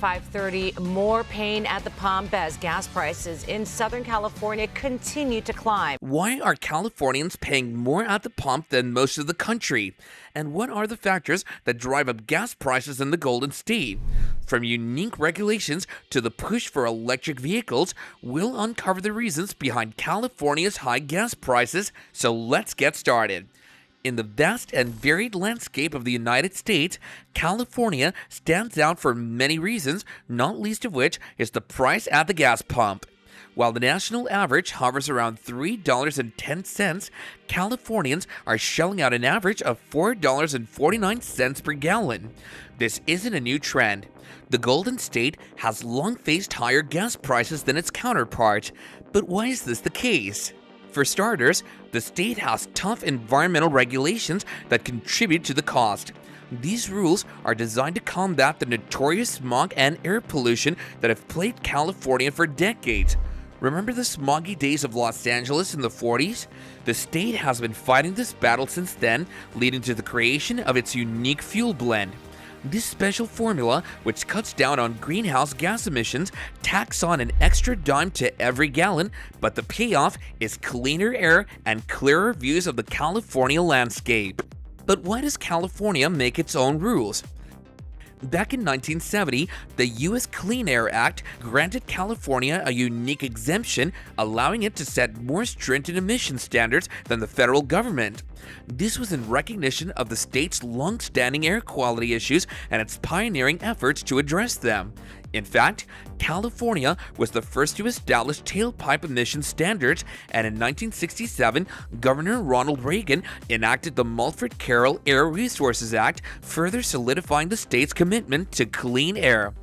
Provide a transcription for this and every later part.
5:30, more pain at the pump as gas prices in Southern California continue to climb. Why are Californians paying more at the pump than most of the country? And what are the factors that drive up gas prices in the Golden State? From unique regulations to the push for electric vehicles, we'll uncover the reasons behind California's high gas prices, so let's get started. In the vast and varied landscape of the United States, California stands out for many reasons, not least of which is the price at the gas pump. While the national average hovers around $3.10, Californians are shelling out an average of $4.49 per gallon. This isn't a new trend. The Golden State has long faced higher gas prices than its counterpart. But why is this the case? For starters, the state has tough environmental regulations that contribute to the cost. These rules are designed to combat the notorious smog and air pollution that have plagued California for decades. Remember the smoggy days of Los Angeles in the 40s? The state has been fighting this battle since then, leading to the creation of its unique fuel blend. This special formula, which cuts down on greenhouse gas emissions, tacks on an extra dime to every gallon, but the payoff is cleaner air and clearer views of the California landscape. But why does California make its own rules? Back in 1970, the U.S. Clean Air Act granted California a unique exemption, allowing it to set more stringent emission standards than the federal government. This was in recognition of the state's long-standing air quality issues and its pioneering efforts to address them. In fact, California was the first to establish tailpipe emission standards, and in 1967, Governor Ronald Reagan enacted the Mulford-Carroll Air Resources Act, further solidifying the state's commitment to clean air.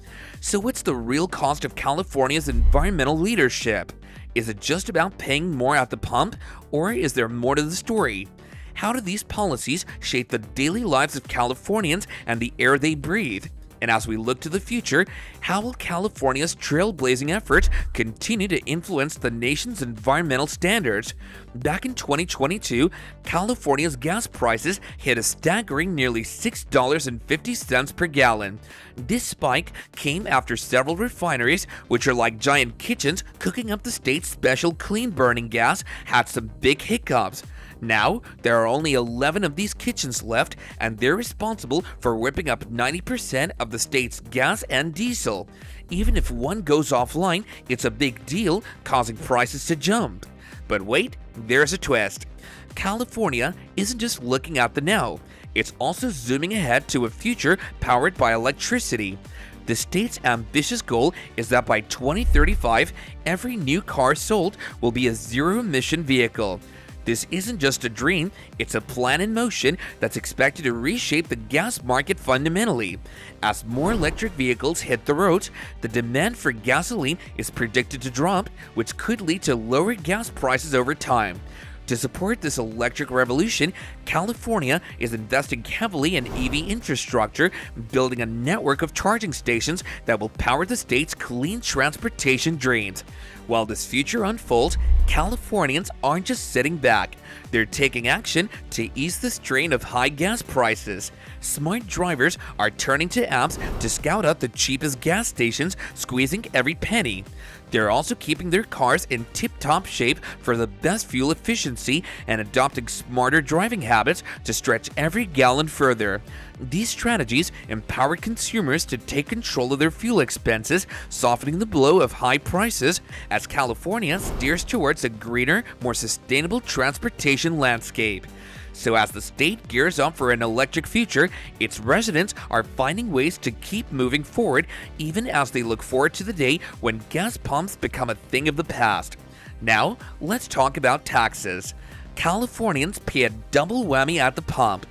So what's the real cost of California's environmental leadership? Is it just about paying more at the pump, or is there more to the story? How do these policies shape the daily lives of Californians and the air they breathe? And as we look to the future, how will California's trailblazing efforts continue to influence the nation's environmental standards? Back in 2022, California's gas prices hit a staggering nearly $6.50 per gallon. This spike came after several refineries, which are like giant kitchens cooking up the state's special clean burning gas, had some big hiccups. Now, there are only 11 of these kitchens left, and they're responsible for whipping up 90% of the state's gas and diesel. Even if one goes offline, it's a big deal, causing prices to jump. But wait, there's a twist. California isn't just looking at the now, it's also zooming ahead to a future powered by electricity. The state's ambitious goal is that by 2035, every new car sold will be a zero-emission vehicle. This isn't just a dream, it's a plan in motion that's expected to reshape the gas market fundamentally. As more electric vehicles hit the roads, the demand for gasoline is predicted to drop, which could lead to lower gas prices over time. To support this electric revolution, California is investing heavily in EV infrastructure, building a network of charging stations that will power the state's clean transportation dreams. While this future unfolds, Californians aren't just sitting back. They're taking action to ease the strain of high gas prices. Smart drivers are turning to apps to scout out the cheapest gas stations, squeezing every penny. They're also keeping their cars in tip-top shape for the best fuel efficiency and adopting smarter driving habits to stretch every gallon further. These strategies empower consumers to take control of their fuel expenses, softening the blow of high prices as California steers towards a greener, more sustainable transportation landscape. So as the state gears up for an electric future, its residents are finding ways to keep moving forward even as they look forward to the day when gas pumps become a thing of the past. Now, let's talk about taxes. Californians pay a double whammy at the pump: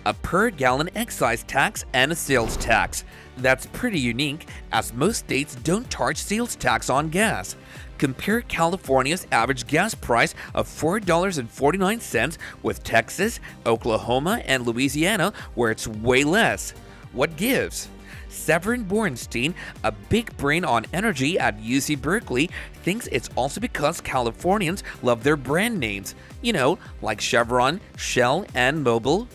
a per-gallon excise tax and a sales tax. That's pretty unique, as most states don't charge sales tax on gas. Compare California's average gas price of $4.49 with Texas, Oklahoma, and Louisiana, where it's way less. What gives? Severin Borenstein, a big brain on energy at UC Berkeley, thinks it's also because Californians love their brand names, like Chevron, Shell, and Mobil.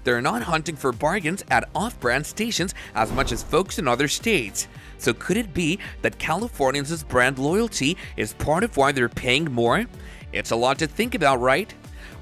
They're not hunting for bargains at off-brand stations as much as folks in other states. So could it be that Californians' brand loyalty is part of why they're paying more? It's a lot to think about, right?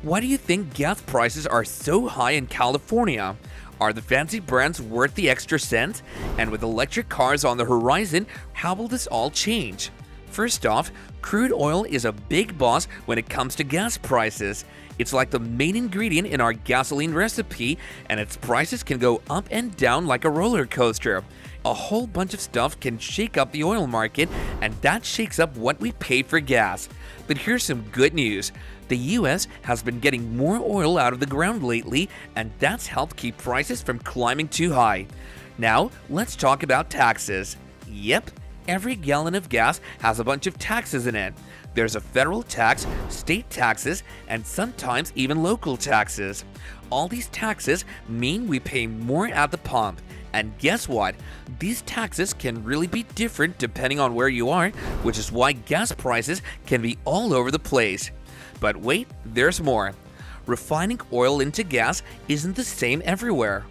Why do you think gas prices are so high in California? Are the fancy brands worth the extra cent? And with electric cars on the horizon, how will this all change? First off, crude oil is a big boss when it comes to gas prices. It's like the main ingredient in our gasoline recipe, and its prices can go up and down like a roller coaster. A whole bunch of stuff can shake up the oil market, and that shakes up what we pay for gas. But here's some good news. The US has been getting more oil out of the ground lately, and that's helped keep prices from climbing too high. Now, let's talk about taxes. Yep, every gallon of gas has a bunch of taxes in it. There's a federal tax, state taxes, and sometimes even local taxes. All these taxes mean we pay more at the pump. And guess what? These taxes can really be different depending on where you are, which is why gas prices can be all over the place. But wait, there's more. Refining oil into gas isn't the same everywhere.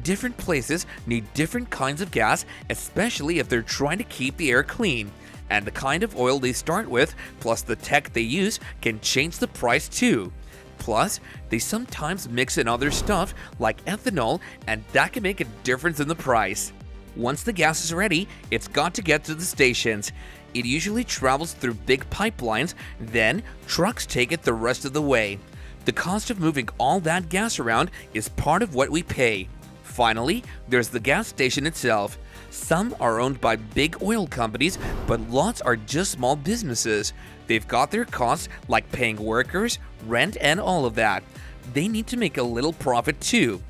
Different places need different kinds of gas, especially if they're trying to keep the air clean. And the kind of oil they start with, plus the tech they use, can change the price too. Plus, they sometimes mix in other stuff like ethanol, and that can make a difference in the price. Once the gas is ready, it's got to get to the stations. It usually travels through big pipelines, then trucks take it the rest of the way. The cost of moving all that gas around is part of what we pay. Finally, there's the gas station itself. Some are owned by big oil companies, but lots are just small businesses. They've got their costs like paying workers, rent, and all of that. They need to make a little profit too.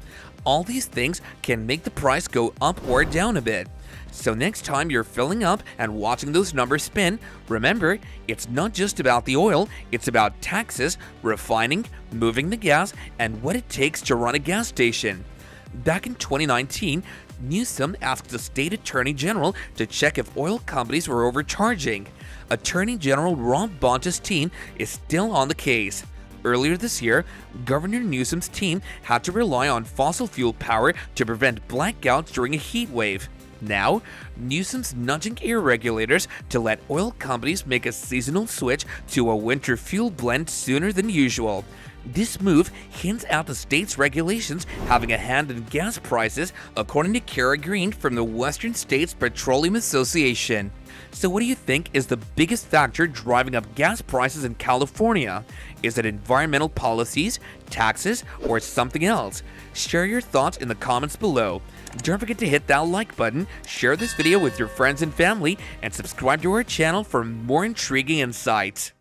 All these things can make the price go up or down a bit. So next time you're filling up and watching those numbers spin, remember, it's not just about the oil, it's about taxes, refining, moving the gas, and what it takes to run a gas station. Back in 2019, Newsom asked the state attorney general to check if oil companies were overcharging. Attorney General Rob Bonta's team is still on the case. Earlier this year, Governor Newsom's team had to rely on fossil fuel power to prevent blackouts during a heat wave. Now, Newsom's nudging air regulators to let oil companies make a seasonal switch to a winter fuel blend sooner than usual. This move hints at the state's regulations having a hand in gas prices, according to Kara Green from the Western States Petroleum Association. So what do you think is the biggest factor driving up gas prices in California? Is it environmental policies, taxes, or something else? Share your thoughts in the comments below. Don't forget to hit that like button, share this video with your friends and family, and subscribe to our channel for more intriguing insights.